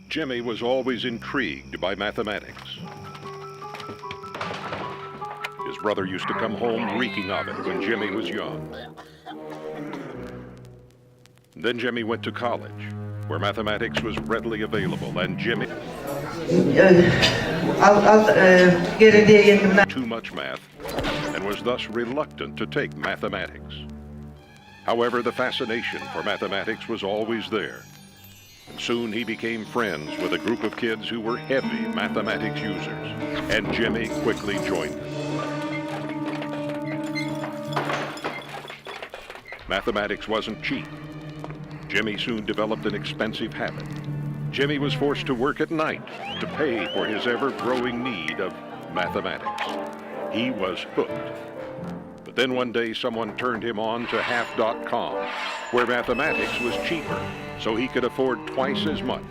Jimmy was always intrigued by mathematics. His brother used to come home reeking of it when Jimmy was young. Then Jimmy went to college, where mathematics was readily available, and Jimmy too much math and was thus reluctant to take mathematics. However, the fascination for mathematics was always there. And soon he became friends with a group of kids who were heavy mathematics users, and Jimmy quickly joined them. Mathematics wasn't cheap. Jimmy soon developed an expensive habit. Jimmy was forced to work at night to pay for his ever-growing need of mathematics. He was hooked. But then one day someone turned him on to Half.com, where mathematics was cheaper, so he could afford twice as much.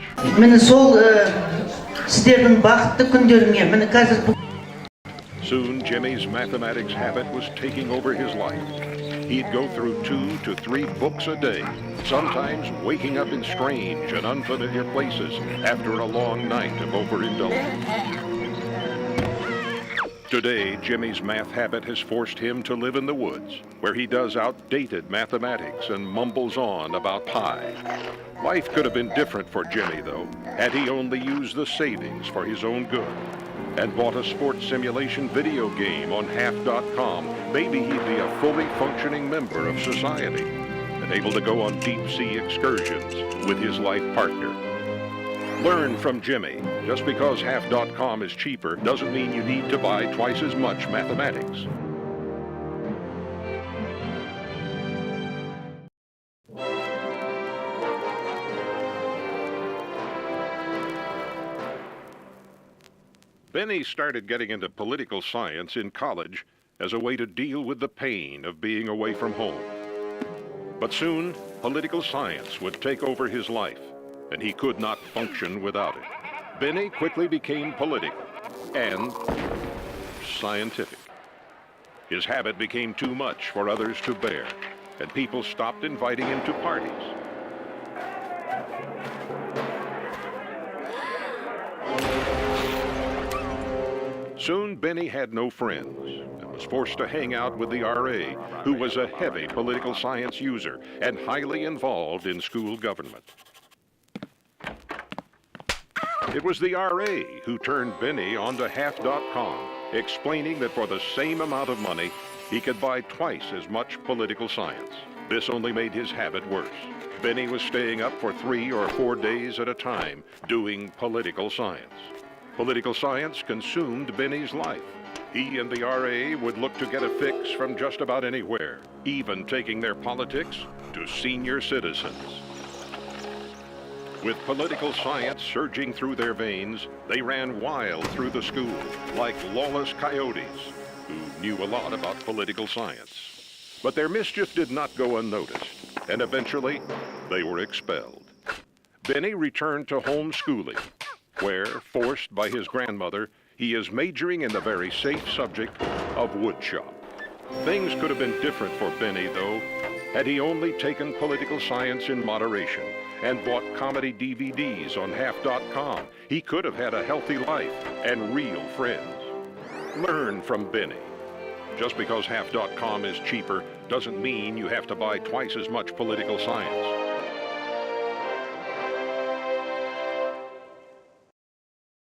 Soon Jimmy's mathematics habit was taking over his life. He'd go through 2 to 3 books a day, sometimes waking up in strange and unfamiliar places after a long night of overindulgence. Today, Jimmy's math habit has forced him to live in the woods, where he does outdated mathematics and mumbles on about pi. Life could have been different for Jimmy, though, had he only used the savings for his own good and bought a sports simulation video game on Half.com. Maybe he'd be a fully functioning member of society and able to go on deep-sea excursions with his life partner. Learn from Jimmy. Just because Half.com is cheaper doesn't mean you need to buy twice as much mathematics. Benny started getting into political science in college as a way to deal with the pain of being away from home. But soon, political science would take over his life, and he could not function without it. Benny quickly became political and scientific. His habit became too much for others to bear, and people stopped inviting him to parties. Soon, Benny had no friends and was forced to hang out with the RA, who was a heavy political science user and highly involved in school government. It was the RA who turned Benny onto Half.com, explaining that for the same amount of money, he could buy twice as much political science. This only made his habit worse. Benny was staying up for 3 or 4 days at a time doing political science. Political science consumed Benny's life. He and the RA would look to get a fix from just about anywhere, even taking their politics to senior citizens. With political science surging through their veins, they ran wild through the school, like lawless coyotes who knew a lot about political science. But their mischief did not go unnoticed, and eventually they were expelled. Benny returned to homeschooling, where, forced by his grandmother, he is majoring in the very safe subject of woodshop. Things could have been different for Benny, though, had he only taken political science in moderation and bought comedy DVDs on Half.com. He could have had a healthy life and real friends. Learn from Benny. Just because Half.com is cheaper doesn't mean you have to buy twice as much political science.